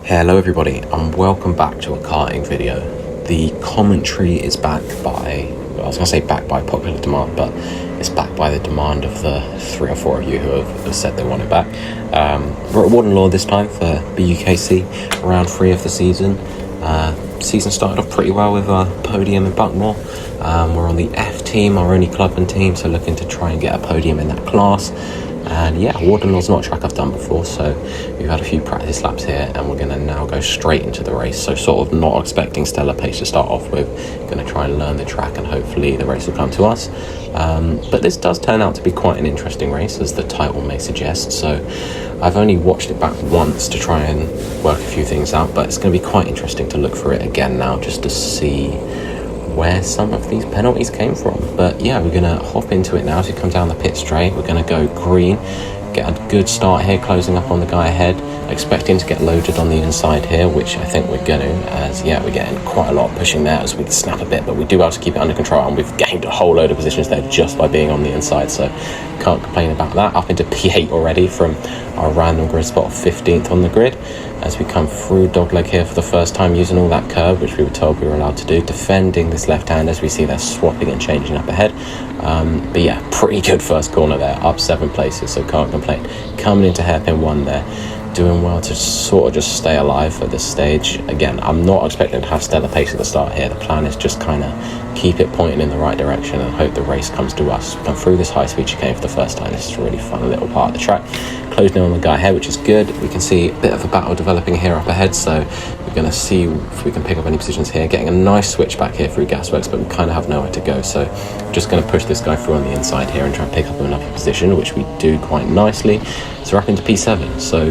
Hello everybody and welcome back to a karting video. The commentary is backed by, well, I was going to say backed by popular demand, but it's backed by the demand of the 3 or 4 of you who have said they want it back. We're at Warden this time for BUKC, round 3 of the season. Season started off pretty well with a podium in Buckmore. We're on the F team, our only club and team, so looking to try and get a podium in that class. And yeah, Warden not a track I've done before, so we've had a few practice laps here and we're going to now go straight into the race. So sort of not expecting stellar pace to start off with, going to try and learn the track and hopefully the race will come to us. But this does turn out to be quite an interesting race, as the title may suggest. So I've only watched it back once to try and work a few things out, but it's going to be quite interesting to look through it again now just to see where some of these penalties came from. But yeah, we're gonna hop into it now as we come down the pit straight. We're gonna go green, get a good start here, closing up on the guy ahead, expecting to get loaded on the inside here, which I think we're going to, as yeah, we're getting quite a lot of pushing there as we snap a bit, but we do have to keep it under control, and we've gained a whole load of positions there just by being on the inside, so can't complain about that. Up into P8 already from our random grid spot of 15th on the grid as we come through dogleg here for the first time, using all that curve which we were told we were allowed to do, defending this left hand as we see they're swapping and changing up ahead. But yeah, pretty good first corner there, up 7 places, so can't complain. Coming into hairpin 1 there, doing well to sort of just stay alive at this stage. Again, I'm not expecting to have stellar pace at the start here. The plan is just kind of keep it pointing in the right direction and hope the race comes to us. Come through this high speed chicane for the first time. This is a really fun little part of the track. Closing in on the guy ahead, which is good. We can see a bit of a battle developing here up ahead, so we're going to see if we can pick up any positions here. Getting a nice switch back here through gasworks, but we kind of have nowhere to go, so just going to push this guy through on the inside here and try and pick up another position, which we do quite nicely. So we're up into P7, so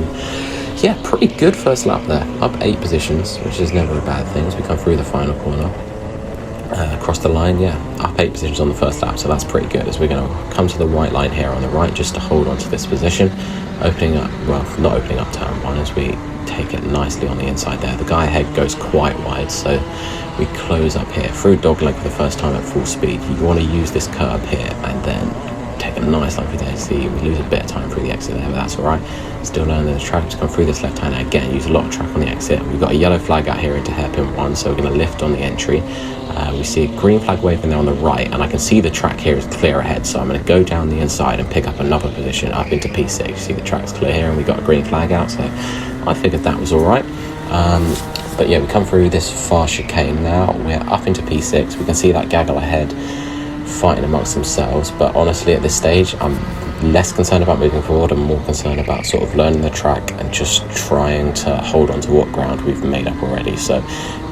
yeah, pretty good first lap there. Up 8 positions, which is never a bad thing as we come through the final corner. Across the line, yeah, up 8 positions on the first lap, so that's pretty good as we're going to come to the white line here on the right just to hold on to this position. Opening up, well, not opening up turn 1 as we take it nicely on the inside there. The guy ahead goes quite wide, so we close up here through dogleg for the first time at full speed. You want to use this curb here and then take a nice line through there. See, we lose a bit of time through the exit there, but that's all right. Still learning the track to come through this left hand again. Use a lot of track on the exit. We've got a yellow flag out here into hairpin 1, so we're going to lift on the entry. We see a green flag waving there on the right, and I can see the track here is clear ahead, so I'm going to go down the inside and pick up another position up into P6. See, the track's clear here and we got a green flag out, so I figured that was all right. But yeah, we come through this far chicane now. We're up into P6. We can see that gaggle ahead fighting amongst themselves, but honestly at this stage I'm less concerned about moving forward and more concerned about sort of learning the track and just trying to hold on to what ground we've made up already. So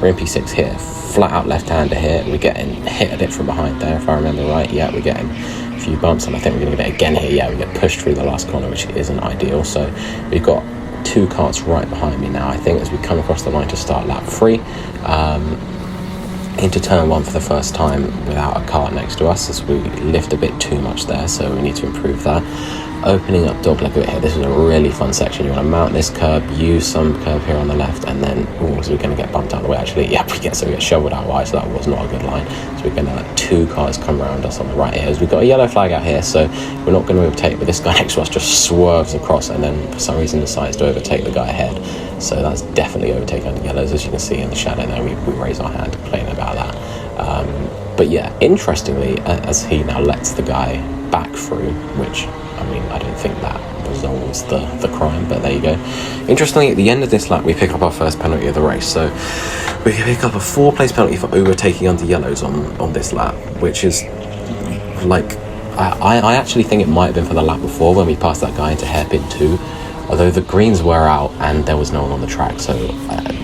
we're in P6 here, flat out left-hander here. We're getting hit a bit from behind there if I remember right. Yeah, we're getting a few bumps and I think we're going to get it again here. Yeah, we get pushed through the last corner, which isn't ideal. So we've got 2 carts right behind me now, I think, as we come across the line to start lap 3. Into turn 1 for the first time without a cart next to us as we lift a bit too much there, so we need to improve that. Opening up dogleg a bit here. This is a really fun section. You want to mount this curb, use some curb here on the left, and then so we're going to get bumped out of the way. Actually, yeah, we get shoveled out wide, so that was not a good line. So we're going to let 2 cars come around us on the right here. As we've got a yellow flag out here, so we're not going to overtake, but this guy next to us just swerves across and then for some reason decides to overtake the guy ahead. So that's definitely overtaking on the yellows, as you can see in the shadow there. We raise our hand complaining about that. But yeah, interestingly, as he now lets the guy back through, which, I mean, I don't think that resolves the crime, but there you go. Interestingly, at the end of this lap, we pick up our first penalty of the race. So we pick up a 4-place penalty for overtaking under yellows on this lap, which is like, I actually think it might have been for the lap before when we passed that guy into hairpin 2. Although the greens were out and there was no one on the track, so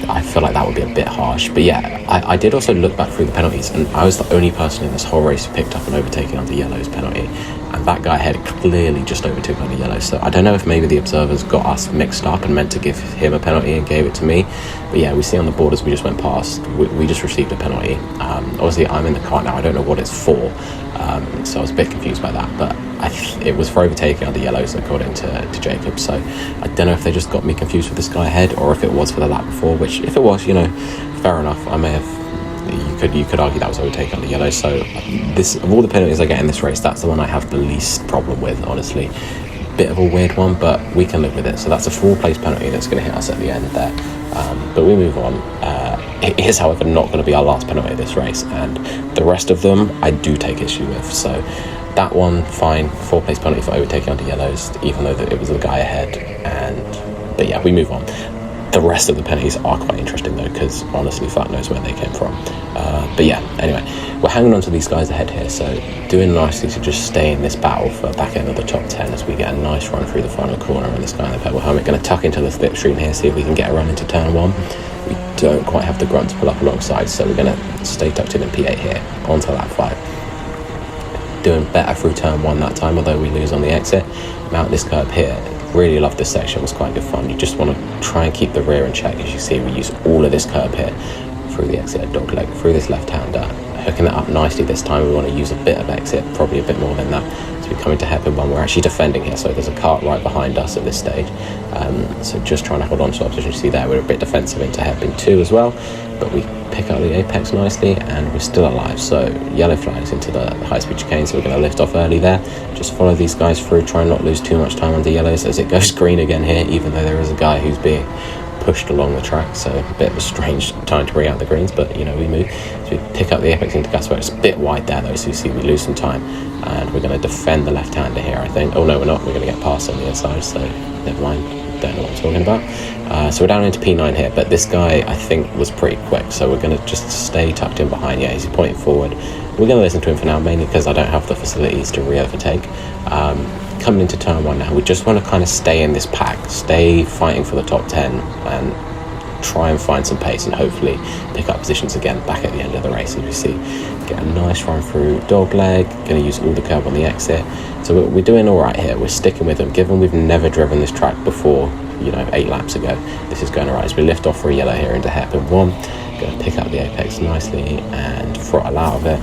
I feel like that would be a bit harsh. But yeah, I did also look back through the penalties, and I was the only person in this whole race who picked up an overtaking under yellows penalty, and that guy had clearly just overtook under yellows. So I don't know if maybe the observers got us mixed up and meant to give him a penalty and gave it to me. But yeah, we see on the board as we just went past, we just received a penalty. Obviously I'm in the car now, I don't know what it's for, so I was a bit confused by that, but it was for overtaking under yellows according to Jacob. So I don't know if they just got me confused with this guy ahead or if it was for the lap before, which if it was, you know, fair enough. I may have, you could argue that was overtaken under yellow. So this, of all the penalties I get in this race, that's the one I have the least problem with, honestly. bit of a weird one, but we can live with it. So that's a 4-place penalty that's going to hit us at the end there. But we move on. It is, however, not going to be our last penalty of this race, and the rest of them I do take issue with. So that one, fine, 4-place penalty for overtaking under yellows, even though it was the guy ahead. But yeah, we move on. The rest of the penalties are quite interesting though, because honestly, fuck knows where they came from. But yeah, anyway, we're hanging on to these guys ahead here, so doing nicely to just stay in this battle for back end of the top 10 as we get a nice run through the final corner, and this guy in the purple helmet going to tuck into the slipstream here, see if we can get a run into turn 1. We don't quite have the grunt to pull up alongside, so we're going to stay tucked in P8 here, onto lap 5. Doing better through turn 1 that time, although we lose on the exit. Mount this curb here. Really love this section, it was quite good fun. You just want to try and keep the rear in check. As you see, we use all of this curb here through the exit at dog leg, through this left-hander, hooking it up nicely this time. We want to use a bit of exit, probably a bit more than that. So we come into hairpin 1, we're actually defending here, so there's a cart right behind us at this stage. So just trying to hold on to our position. You see there, we're a bit defensive into hairpin 2 as well, but we pick up the apex nicely and we're still alive. So yellow flags into the high-speed chicane, so we're going to lift off early there. Just follow these guys through, try and not lose too much time under yellows as it goes green again here, even though there is a guy who's being pushed along the track, so a bit of a strange time to bring out the greens, but you know, we move. So we pick up the apex into gas. It's a bit wide there though, so you see we lose some time, and we're going to defend the left-hander here, I think. Oh no, we're not. We're going to get past on the inside, so never mind. Don't know what I'm talking about. So we're down into P9 here, but this guy I think was pretty quick, so we're going to just stay tucked in behind. Yeah, he's pointing forward. We're going to listen to him for now, mainly because I don't have the facilities to re-overtake. Coming into turn 1 now, we just want to kind of stay in this pack, stay fighting for the top 10 and try and find some pace and hopefully pick up positions again back at the end of the race. As we see, get a nice run through dog leg, going to use all the curb on the exit. So we're doing all right here. We're sticking with them, given we've never driven this track before, 8 laps ago. This is going all right. So we lift off for a yellow here into hairpin 1, going to pick up the apex nicely and throttle out of it.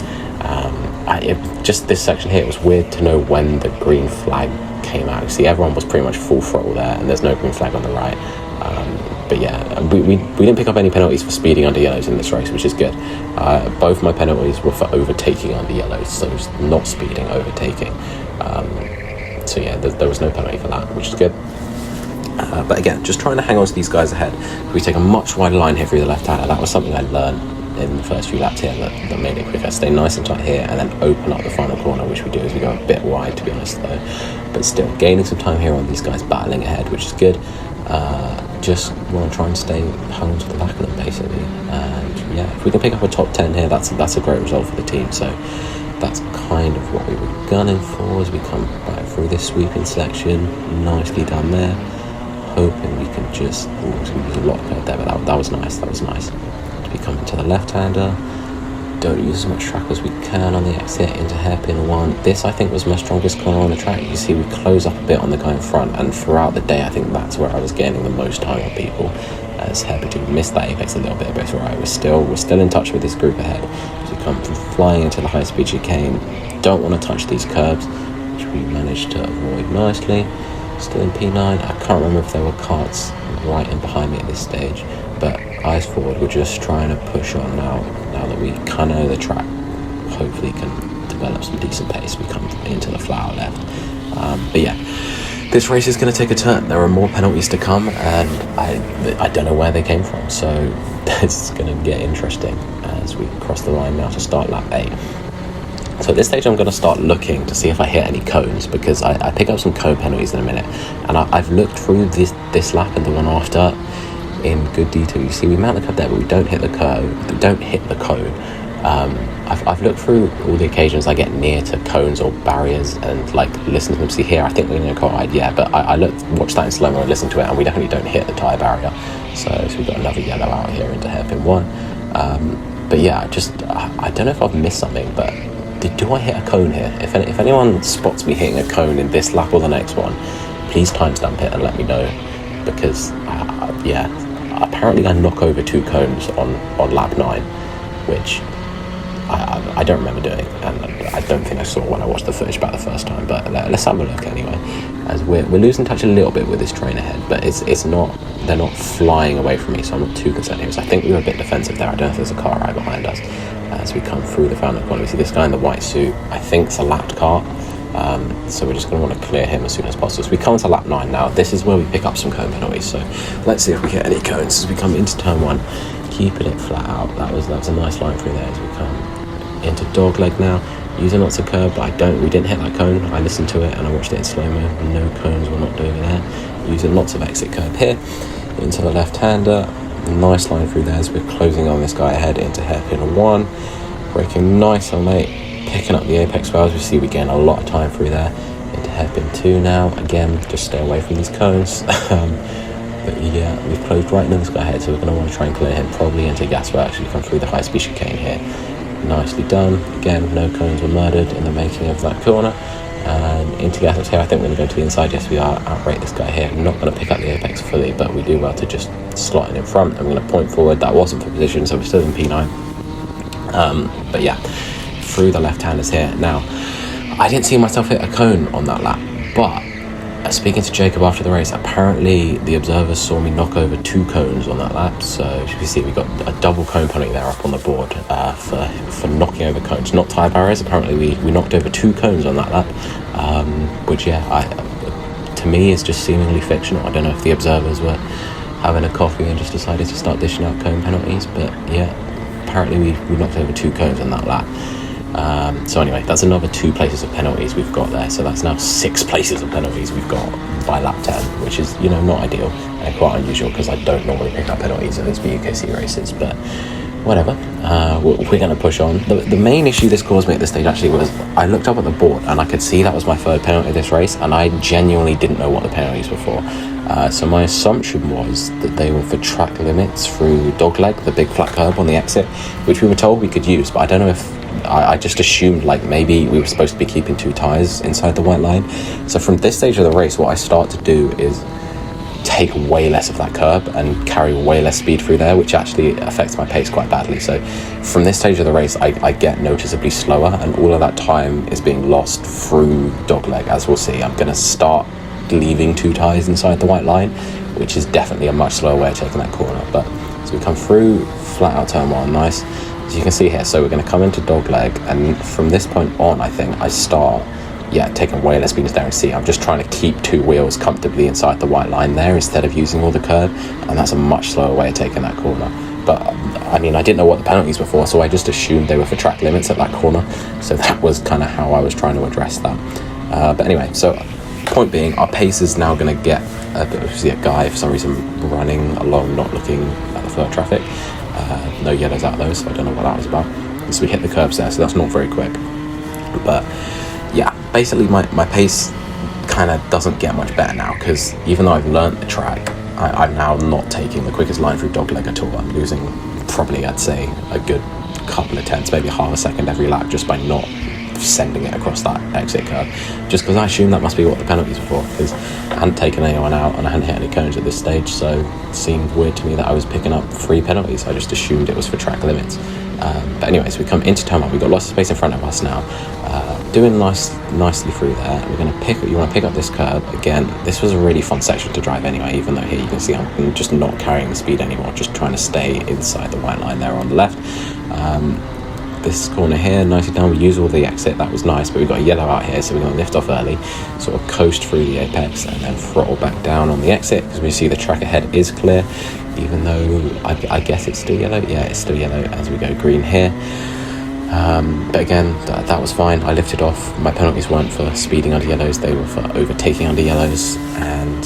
Just this section here, it was weird to know when the green flag came out. You see, everyone was pretty much full throttle there, and there's no green flag on the right. But yeah, we didn't pick up any penalties for speeding under yellows in this race, which is good. Both my penalties were for overtaking under yellows, so it's not speeding, overtaking. So yeah, there was no penalty for that, which is good. But again, just trying to hang on to these guys ahead. We take a much wider line here through the left-hander. That was something I learned in the first few laps here that made it quicker. Stay nice and tight here and then open up the final corner, which we do as we go a bit wide, to be honest though. But still, gaining some time here on these guys battling ahead, which is good. Just want to try and stay hung to the back of them, basically. And yeah, if we can pick up a top 10 here, that's a great result for the team. So that's kind of what we were gunning for as we come back through this sweeping section. Nicely done there. Hoping we can just... Oh, it's going to use a lot of curve there, but that was nice. That was nice. We come into the left-hander, don't use as much track as we can on the exit into hairpin 1. This I think was my strongest corner on the track. You see we close up a bit on the guy in front, and throughout the day I think that's where I was gaining the most time on people, as hairpin 2 missed that apex a little bit, but it's alright. We're still in touch with this group ahead. So we come from flying into the high speed chicane, don't want to touch these curbs, which we managed to avoid nicely. Still in P9. I can't remember if there were carts right in behind me at this stage, but eyes forward, we're just trying to push on now that we kind of know the track. Hopefully can develop some decent pace. We come into the flower left. But yeah, this race is going to take a turn. There are more penalties to come, and I don't know where they came from, so it's going to get interesting as we cross the line now to start lap 8. So at this stage I'm going to start looking to see if I hit any cones, because I pick up some cone penalties in a minute, and I've looked through this lap and the one after in good detail. You see we mount the curb there, but we don't hit the curve. We don't hit the cone. I've looked through all the occasions I get near to cones or barriers and like listen to them. See here, I think we're going to go wide, yeah, but I watched that in slow-mo and listened to it, and we definitely don't hit the tyre barrier. So we've got another yellow out here into hairpin 1. But yeah, I don't know if I've missed something, but do I hit a cone here? If anyone spots me hitting a cone in this lap or the next one, please timestamp it and let me know, because yeah, apparently I knock over 2 cones on lap 9, which I don't remember doing, and I don't think I saw when I watched the footage back the first time. But let's have a look anyway, as we're losing touch a little bit with this train ahead, but it's not, they're not flying away from me, so I'm not too concerned here. So I think we were a bit defensive there. I don't know if there's a car right behind us as we come through the final corner. We see this guy in the white suit. I think it's a lapped car, So we're just going to want to clear him as soon as possible. So we come to lap 9 now. This is where we pick up some cone penalties, so let's see if we get any cones as we come into turn 1, keeping it flat out. That was a nice line through there as we come into dogleg now, using lots of curb, but we didn't hit that cone. I listened to it and I watched it in slow-mo. No cones were knocked over there. Using lots of exit curb here into the left-hander. Nice line through there as we're closing on this guy ahead into hairpin 1, braking nice on 8, picking up the apex well. As we see, we gain a lot of time through there into hairpin 2 now. Again, just stay away from these cones. But yeah, we've closed right into this guy ahead, so we're going to want to try and clear him probably into gas. We'll actually come through the high speed chicane here. Nicely done. Again, no cones were murdered in the making of that corner. And into gas here, I think we're going to go to the inside. Yes, we are. Outrate this guy here. I'm not going to pick up the apex fully, but we do well to just slot in front. I'm going to point forward. That wasn't for position, so we're still in P9. But yeah, through the left-handers here. Now, I didn't see myself hit a cone on that lap, but speaking to Jacob after the race, apparently the observers saw me knock over 2 cones on that lap. So as you can see, we got a double cone penalty there up on the board for knocking over cones, not tyre barriers. Apparently we knocked over 2 cones on that lap, which yeah, to me is just seemingly fictional. I don't know if the observers were having a coffee and just decided to start dishing out cone penalties, but yeah, apparently we knocked over 2 cones on that lap. So anyway, that's another 2 places of penalties we've got there. So that's now 6 places of penalties we've got by lap 10, which is, not ideal and quite unusual because I don't normally pick up penalties in these BUKC races, but whatever. We're going to push on. The main issue this caused me at this stage actually was I looked up at the board and I could see that was my 3rd penalty this race, and I genuinely didn't know what the penalties were for. So my assumption was that they were for track limits through dogleg, the big flat curb on the exit, which we were told we could use, but I don't know if I just assumed like maybe we were supposed to be keeping 2 tyres inside the white line. So from this stage of the race, what I start to do is take way less of that curb and carry way less speed through there, which actually affects my pace quite badly. So from this stage of the race, I get noticeably slower, and all of that time is being lost through dogleg. As we'll see, I'm going to start leaving 2 tyres inside the white line, which is definitely a much slower way of taking that corner. But so we come through flat out turn 1, nice. As you can see here, so we're going to come into dogleg, and from this point on, I think I start taking way less speed there. And see, I'm just trying to keep 2 wheels comfortably inside the white line there instead of using all the curb, and that's a much slower way of taking that corner. But I mean, I didn't know what the penalties were for, so I just assumed they were for track limits at that corner, so that was kind of how I was trying to address that. But anyway, so point being, our pace is now going to get a bit of a guy for some reason running along, not looking at the flow of traffic. No yellows out though, so I don't know what that was about. So we hit the curbs there, so that's not very quick. But yeah, basically my pace kind of doesn't get much better now, because even though I've learnt the track, I'm now not taking the quickest line through dogleg at all. I'm losing probably, I'd say, a good couple of tenths, maybe half a second every lap, just by not sending it across that exit curve, just because I assume that must be what the penalties were for, because I hadn't taken anyone out and I hadn't hit any cones at this stage, so it seemed weird to me that I was picking up 3 penalties. I just assumed it was for track limits. But anyways, we come into turn 1, we've got lots of space in front of us now, doing nicely through there. We're going to you want to pick up this curb again. This was a really fun section to drive anyway, even though here you can see I'm just not carrying the speed anymore, just trying to stay inside the white line there on the left. This corner here, nicely done. We use all the exit, that was nice, but we've got a yellow out here, so we're going to lift off early, sort of coast through the apex, and then throttle back down on the exit, because we see the track ahead is clear, even though I guess it's still yellow. Yeah, it's still yellow as we go green here. But again, that was fine. I lifted off. My penalties weren't for speeding under yellows, they were for overtaking under yellows, and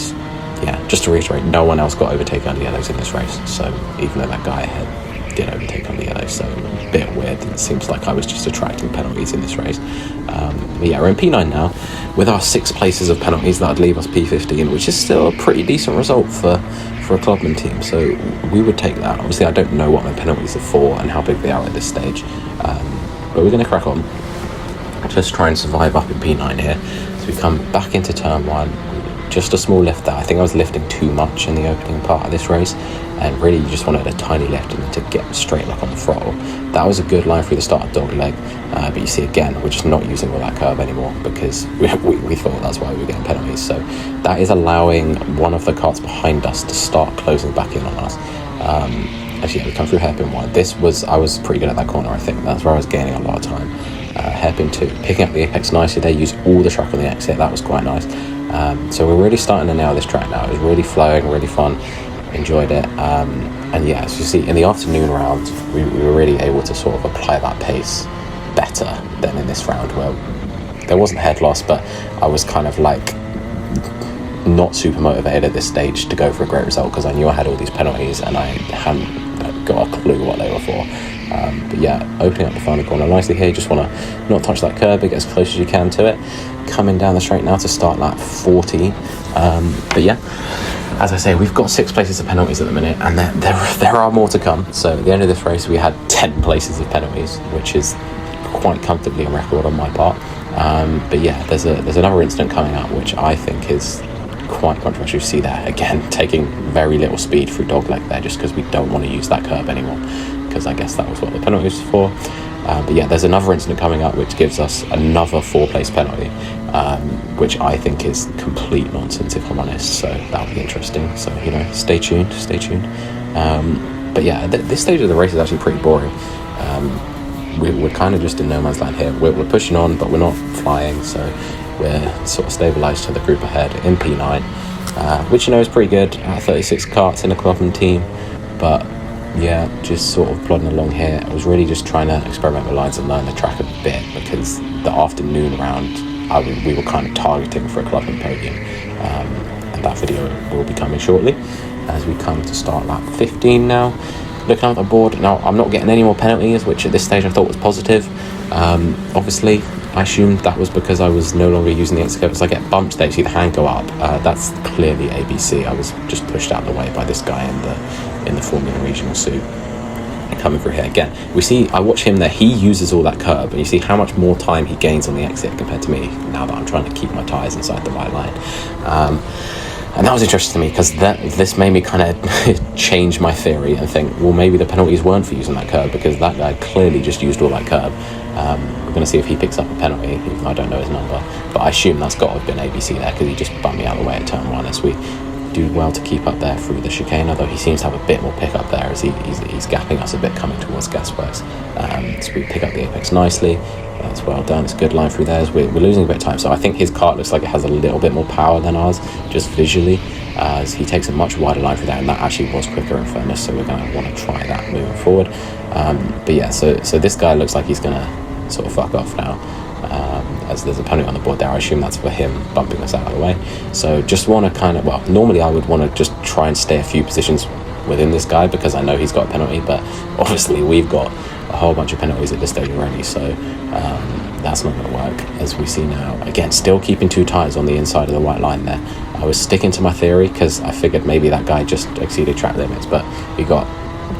yeah, just to reiterate, no one else got overtaken under yellows in this race, so even though that guy ahead did overtake on the yellow, so a bit weird. It seems like I was just attracting penalties in this race. But yeah, we're in P9 now with our 6 places of penalties. That'd leave us P15, which is still a pretty decent result for a clubman team, so we would take that. Obviously I don't know what my penalties are for and how big they are at this stage, but we're going to crack on, just try and survive up in P9 here. So we come back into turn 1, just a small lift there. I think I was lifting too much in the opening part of this race, and really you just wanted a tiny lift and to get straight up on the throttle. That was a good line through the start of dogleg, but you see again, we're just not using all that curve anymore, because we thought that's why we were getting penalties. So that is allowing one of the carts behind us to start closing back in on us. Actually, yeah, we come through hairpin 1. I was pretty good at that corner, I think. That's where I was gaining a lot of time. hairpin 2. Picking up the apex nicely there, use all the track on the exit, that was quite nice. So we're really starting to nail this track now. It was really flowing, really fun, enjoyed it. And yeah, as you see, in the afternoon round, we were really able to sort of apply that pace better than in this round, where there wasn't head loss, but I was kind of like not super motivated at this stage to go for a great result because I knew I had all these penalties and I hadn't got a clue what they were for. But yeah, opening up the final corner nicely here. You just want to not touch that curb, get as close as you can to it. Coming down the straight now to start lap 40. But yeah, as I say, we've got 6 places of penalties at the minute, and there are more to come. So at the end of this race, we had 10 places of penalties, which is quite comfortably on record on my part. But yeah, there's another incident coming up, which I think is quite controversial. You see there again, taking very little speed through dogleg there, just because we don't want to use that curb anymore, because I guess that was what the penalty was for. But yeah, there's another incident coming up which gives us another 4-place penalty, which I think is complete nonsense if I'm honest, so that'll be interesting. So, you know, stay tuned. But yeah, this stage of the race is actually pretty boring. We're kind of just in no man's land here. We're pushing on, but we're not flying, so we're sort of stabilised to the group ahead in P9, which, you know, is pretty good. 36 karts in a club and team, but yeah, just sort of plodding along here. I was really just trying to experiment with lines and learn the track a bit, because the afternoon round we were kind of targeting for a club and podium, and that video will be coming shortly as we come to start lap 15 now. Looking at the board now, I'm not getting any more penalties, which at this stage I thought was positive. Obviously I assumed that was because I was no longer using the exit curb. As I get bumps there, you see the hand go up. That's clearly ABC. I was just pushed out of the way by this guy in the Formula Regional suit. Coming through here again, we see, I watch him there, he uses all that curb, and you see how much more time he gains on the exit compared to me, now that I'm trying to keep my tyres inside the white line. And that was interesting to me, because this made me kind of change my theory and think, well, maybe the penalties weren't for using that curb, because that guy clearly just used all that curb. We're going to see if he picks up a penalty, even though I don't know his number, but I assume that's got to have been ABC there, because he just bumped me out of the way at turn 1 as we do well to keep up there through the chicane, although he seems to have a bit more pick up there as he's gapping us a bit coming towards Gasworks. So we pick up the apex nicely. That's well done. It's a good line through there as we're losing a bit of time. So I think his kart looks like it has a little bit more power than ours, just visually, as he takes a much wider line through there, and that actually was quicker in fairness, so we're going to want to try that moving forward. But yeah, so this guy looks like he's going to sort of fuck off now. As there's a penalty on the board there, I assume that's for him bumping us out of the way. So just want to kind of, well, normally I would want to just try and stay a few positions within this guy, because I know he's got a penalty, but obviously we've got a whole bunch of penalties at this stage already, so that's not going to work. As we see now, again, still keeping 2 tyres on the inside of the white line there. I was sticking to my theory, because I figured maybe that guy just exceeded track limits, but we got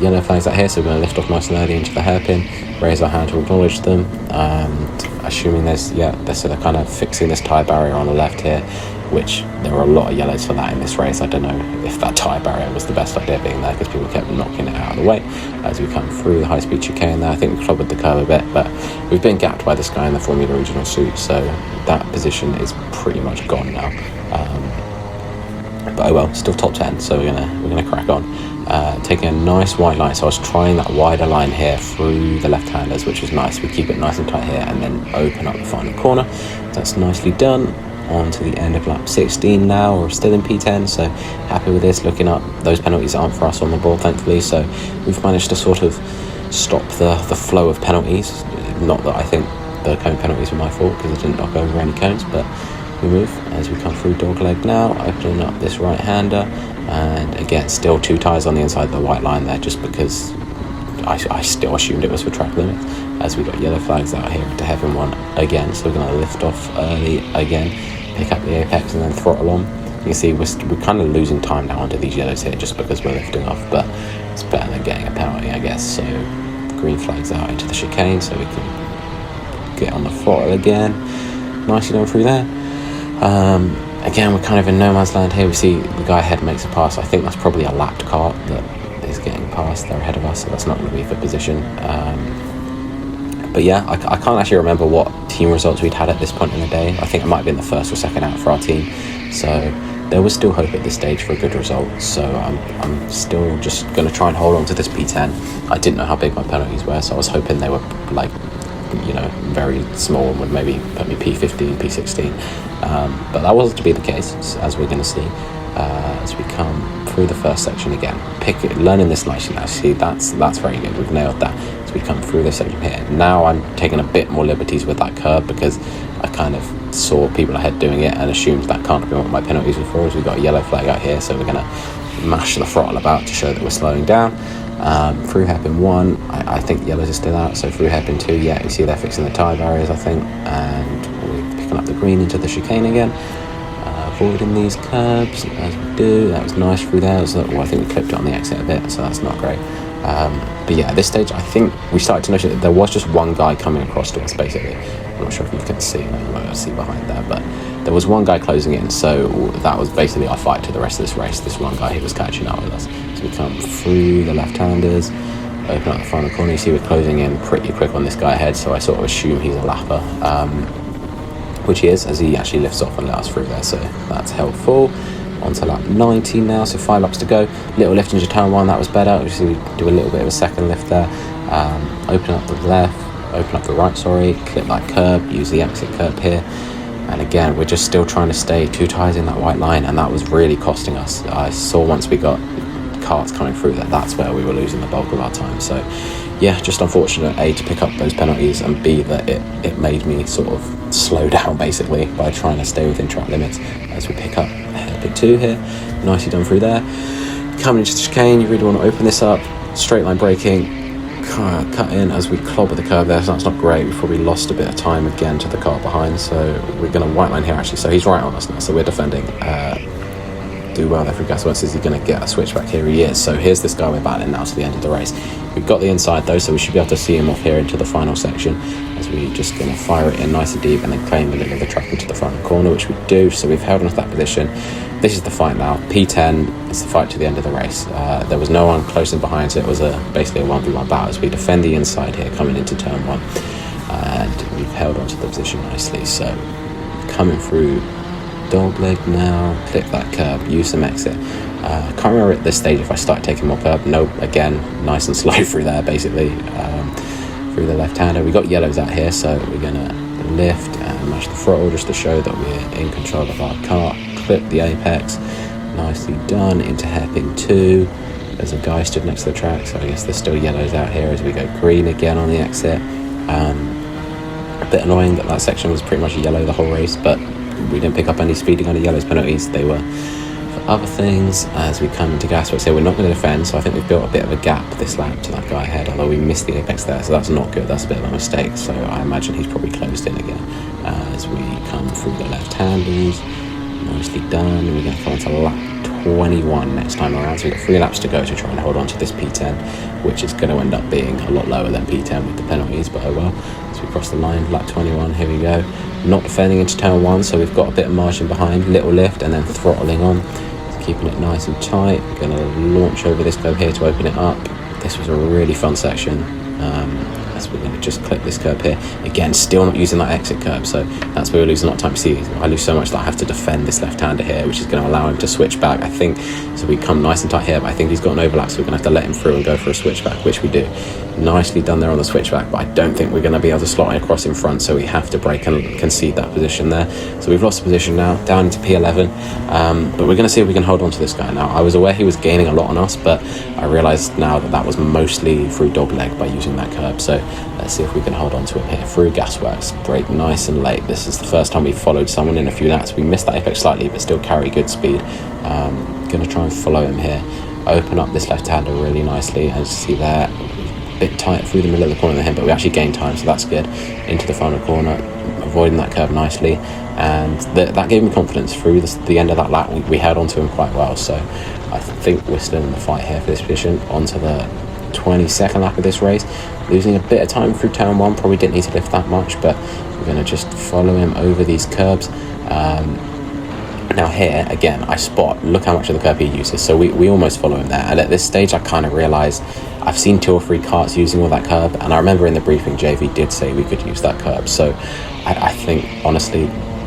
yellow flags out here, so we're going to lift off nice and early into the hairpin, raise our hand to acknowledge them, and assuming they're kind of fixing this tyre barrier on the left here, which there were a lot of yellows for that in this race. I don't know if that tyre barrier was the best idea being there, because people kept knocking it out of the way as we come through the high-speed chicane there. I think we clobbered the curve a bit, but we've been gapped by this guy in the Formula Regional suit, so that position is pretty much gone now. But oh well, still top 10, so we're gonna crack on. Taking a nice white line, so I was trying that wider line here through the left-handers, which was nice. We keep it nice and tight here, and then open up the final corner. That's nicely done. On to the end of lap 16 now. We're still in P10, so happy with this. Looking up, those penalties aren't for us on the board, thankfully, so we've managed to sort of stop the flow of penalties. Not that I think the cone penalties were my fault, because I didn't knock over any cones, but we move as we come through dogleg now, opening up this right-hander, and again, still 2 tyres on the inside of the white line there, just because I still assumed it was for track limits, as we got yellow flags out here into heaven 1 again, so we're going to lift off early again, pick up the apex and then throttle on. You can see we're kind of losing time now under these yellows here, just because we're lifting off, but it's better than getting a penalty, I guess. So green flags out into the chicane, so we can get on the throttle again, nicely going through there. Again, we're kind of in no man's land here. We see the guy ahead makes a pass. I think that's probably a lapped kart that is getting past. They're ahead of us, so that's not going to be for position. But yeah, I can't actually remember what team results we'd had at this point in the day. I think it might have been the first or second out for our team. So there was still hope at this stage for a good result. So I'm still just going to try and hold on to this P10. I didn't know how big my penalties were, so I was hoping they were like very small and would maybe put me P15, P16. But that wasn't to be the case, as we're going to see. As we come through the first section again, learning this nicely now. See, that's very good. We've nailed that. As we come through this section here, now I'm taking a bit more liberties with that curb because I kind of saw people ahead doing it and assumed that can't have been what my penalties were for. As we've got a yellow flag out here, so we're going to mash the throttle about to show that we're slowing down. Through hairpin 1, I think the yellows are still out, so through hairpin 2, yeah, you see they're fixing the tyre barriers, I think, and we're picking up the green into the chicane again. Avoiding these curbs as we do. That was nice through there. I think we clipped it on the exit a bit, so that's not great. But yeah, at this stage, I think we started to notice that there was just one guy coming across to us, basically. I'm not sure if you can see, no, you might see behind there, but there was one guy closing in, so that was basically our fight to the rest of this race. This one guy who was catching up with us. So we come through the left-handers, open up the final corner. You see we're closing in pretty quick on this guy ahead, so I sort of assume he's a lapper. Which he is, as he actually lifts off and let us through there, so that's helpful. On to lap 90 now, so 5 laps to go. Little lift into turn 1, that was better. Obviously, do a little bit of a second lift there. Open up the left, open up the right, clip that curb, use the exit curb here. And again, we're just still trying to stay 2 tyres in that white line, and that was really costing us. I saw once we got carts coming through that's where we were losing the bulk of our time. So yeah, just unfortunate, A, to pick up those penalties, and B, that it made me sort of slow down basically by trying to stay within track limits. As we pick up hairpin 2 here, nicely done through there. Coming into the chicane, you really want to open this up, straight line braking, cut in as we clobber the curb there, so that's not great. We've probably lost a bit of time again to the car behind, so we're going to white line here actually, so he's right on us now, so we're defending. Do well there for Gasworks. Is he going to get a switchback? Here he is. So here's this guy we're battling now to the end of the race. We've got the inside though, so we should be able to see him off here into the final section, as we're just going to fire it in nice and deep and then claim the middle of the track into the final corner, which we do. So we've held on to that position. This is the fight now. P10 is the fight to the end of the race. There was no one close in behind, so it was basically a 1v1 battle as we defend the inside here coming into turn 1, and we've held on to the position nicely. So coming through dog leg now, clip that curb, use some exit. Can't remember at this stage if I start taking more curb. Nope, again, nice and slow through there basically. Through the left-hander. We got yellows out here, so we're going to lift and mash the throttle just to show that we're in control of our car. Clip the apex, nicely done, into hairpin 2. There's a guy stood next to the track, so I guess there's still yellows out here as we go green again on the exit. A bit annoying that section was pretty much yellow the whole race, but we didn't pick up any speeding under yellows penalties. They were for other things. As we come into Gasworks here, we're not going to defend, so I think we've built a bit of a gap this lap to that guy ahead, although we missed the apex there, so that's not good. That's a bit of a mistake, so I imagine he's probably closed in again. As we come through the left-handers, nicely done. We're going to come on to lap 21 next time around, so we've got 3 laps to go to try and hold on to this P10, which is going to end up being a lot lower than P10 with the penalties, but oh well. As we cross the line, lap 21, here we go. Not defending into turn 1, so we've got a bit of margin behind, little lift and then throttling on, just keeping it nice and tight. We're going to launch over this curb here to open it up. This was a really fun section. As we're going to just clip this curb here again, still not using that exit curb, so that's where we're losing a lot of time. See, I lose so much that I have to defend this left-hander here, which is going to allow him to switch back, I think. So we come nice and tight here, but I think he's got an overlap, so we're going to have to let him through and go for a switchback, which we do. Nicely done there on the switchback, but I don't think we're going to be able to slot it across in front, so we have to brake and concede that position there. So we've lost the position now, down into P11, but we're going to see if we can hold on to this guy now. I was aware he was gaining a lot on us, but I realised now that that was mostly through dog leg by using that curb. So let's see if we can hold on to him here through Gasworks. Brake nice and late. This is the first time we've followed someone in a few laps. We missed that apex slightly, but still carry good speed. Going to try and follow him here. Open up this left-hander really nicely, as you see there. A bit tight through the middle of the corner of the him, but we actually gained time, so that's good. Into the final corner, avoiding that curve nicely, and that gave me confidence through the end of that lap. We held on to him quite well, so I think we're still in the fight here for this position. Onto the 22nd lap of this race, losing a bit of time through turn 1. Probably didn't need to lift that much, but we're going to just follow him over these curbs. Now here again, I spot, look how much of the curb he uses, so we almost follow him there, and at this stage I kind of realised I've seen 2 or 3 carts using all that curb, and I remember in the briefing JV did say we could use that curb, so I think honestly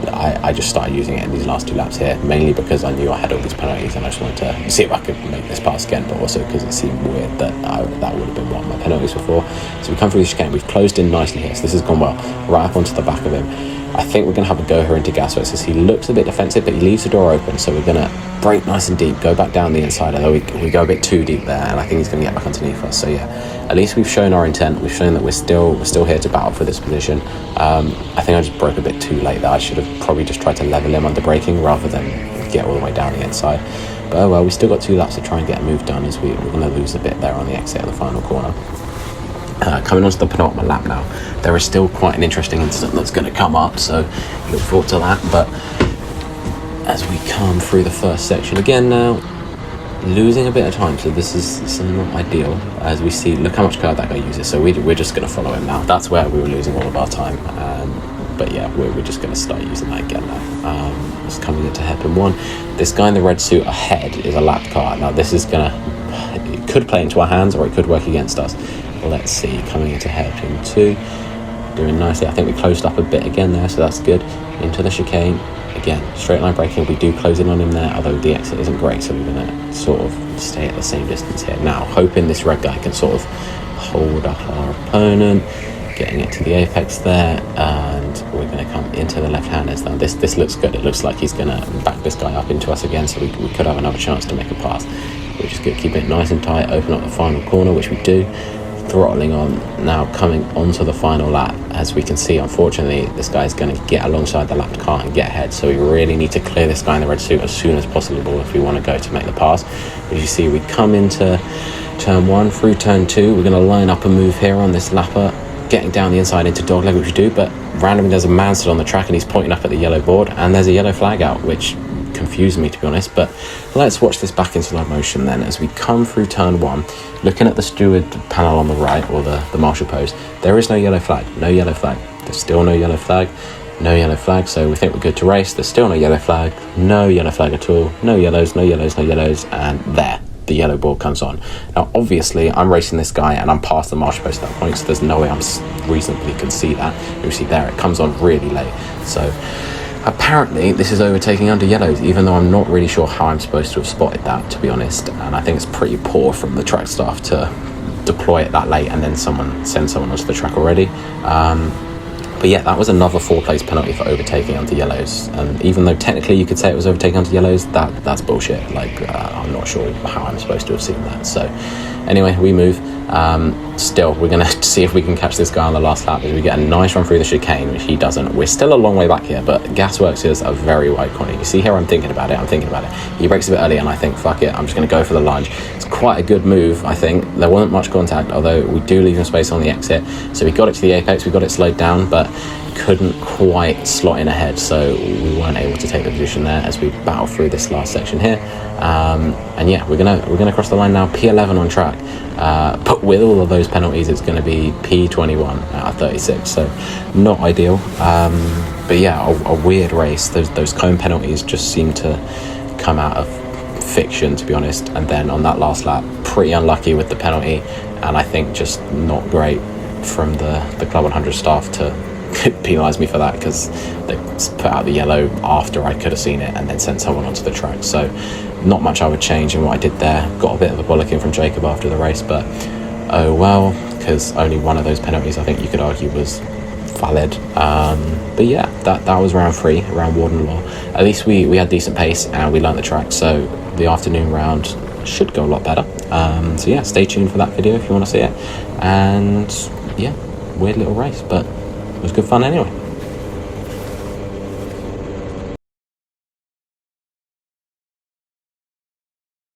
I just started using it in these last 2 laps here, mainly because I knew I had all these penalties and I just wanted to see if I could make this pass again, but also because it seemed weird that that would have been what my penalties were for. So we come through the chicane, we've closed in nicely here, so this has gone well, right up onto the back of him. I think we're going to have a go here into Gasworks because he looks a bit defensive, but he leaves the door open, so we're going to break nice and deep, go back down the inside, although we go a bit too deep there, and I think he's going to get back underneath us. So yeah, at least we've shown our intent, we've shown that we're still here to battle for this position. I think I just broke a bit too late there. I should have probably just tried to level him under braking rather than get all the way down the inside. But oh well, we still got 2 laps to try and get a move done, as we're going to lose a bit there on the exit of the final corner. Coming onto the penultimate lap now, there is still quite an interesting incident that's going to come up, so look forward to that. But as we come through the first section again now, losing a bit of time, so this is not ideal. As we see, look how much curve that guy uses, so we're just going to follow him now. That's where we were losing all of our time, but yeah, we're just going to start using that again now. It's coming into hairpin 1. This guy in the red suit ahead is a lapped car. Now this is it could play into our hands, or it could work against us. Let's see, coming into hairpin 2, doing nicely. I think we closed up a bit again there, so that's good. Into the chicane again, straight line braking. We do close in on him there, although the exit isn't great, so we're going to sort of stay at the same distance here now, hoping this red guy can sort of hold up our opponent, getting it to the apex there, and we're going to come into the left-handers now. This looks good. It looks like he's going to back this guy up into us again, so we could have another chance to make a pass. We're just going to keep it nice and tight, open up the final corner, which we do. Throttling on now, coming onto the final lap. As we can see, unfortunately, this guy's going to get alongside the lapped car and get ahead, so we really need to clear this guy in the red suit as soon as possible if we want to go to make the pass. As you see, we come into turn 1 through turn 2. We're going to line up a move here on this lapper, getting down the inside into dogleg, which we do, but randomly there's a man stood on the track and he's pointing up at the yellow board, and there's a yellow flag out, which confused me, to be honest. But let's watch this back in slow motion then. As we come through turn 1, looking at the steward panel on the right, or the marshal post, there is no yellow flag. There's still no yellow flag, so we think we're good to race. There's still no yellow flag at all, no yellows, and there, the yellow board comes on. Now obviously I'm racing this guy and I'm past the marshal post at that point, so there's no way I'm reasonably can see that. You see there, it comes on really late, so apparently this is overtaking under yellows, even though I'm not really sure how I'm supposed to have spotted that, to be honest, and I think it's pretty poor from the track staff to deploy it that late and then send someone onto the track already. But yeah, that was another 4-place penalty for overtaking under yellows, and even though technically you could say it was overtaking under yellows, that's bullshit. I'm not sure how I'm supposed to have seen that. So anyway, we move. Still, we're going to see if we can catch this guy on the last lap, as we get a nice run through the chicane, which he doesn't. We're still a long way back here, but Gasworks is a very wide corner. You see here, I'm thinking about it. He brakes a bit early and I think, fuck it, I'm just going to go for the lunge. It's quite a good move, I think. There wasn't much contact, although we do leave him space on the exit, so we got it to the apex, we got it slowed down, but couldn't quite slot in ahead, so we weren't able to take the position there as we battle through this last section here. And yeah, we're gonna cross the line now, P11 on track, but with all of those penalties it's going to be P21 out of 36, so not ideal. But yeah, a weird race. Those cone penalties just seem to come out of fiction, to be honest, and then on that last lap, pretty unlucky with the penalty, and I think just not great from the Club 100 staff to penalise me for that, because they put out the yellow after I could have seen it and then sent someone onto the track. So not much I would change in what I did there. Got a bit of a bollocking from Jacob after the race, but oh well, because only one of those penalties I think you could argue was valid. But yeah, that was round 3 around Warden Law. At least we had decent pace and we learnt the track, so the afternoon round should go a lot better. So yeah, stay tuned for that video if you want to see it. And yeah, weird little race, but it was good fun anyway.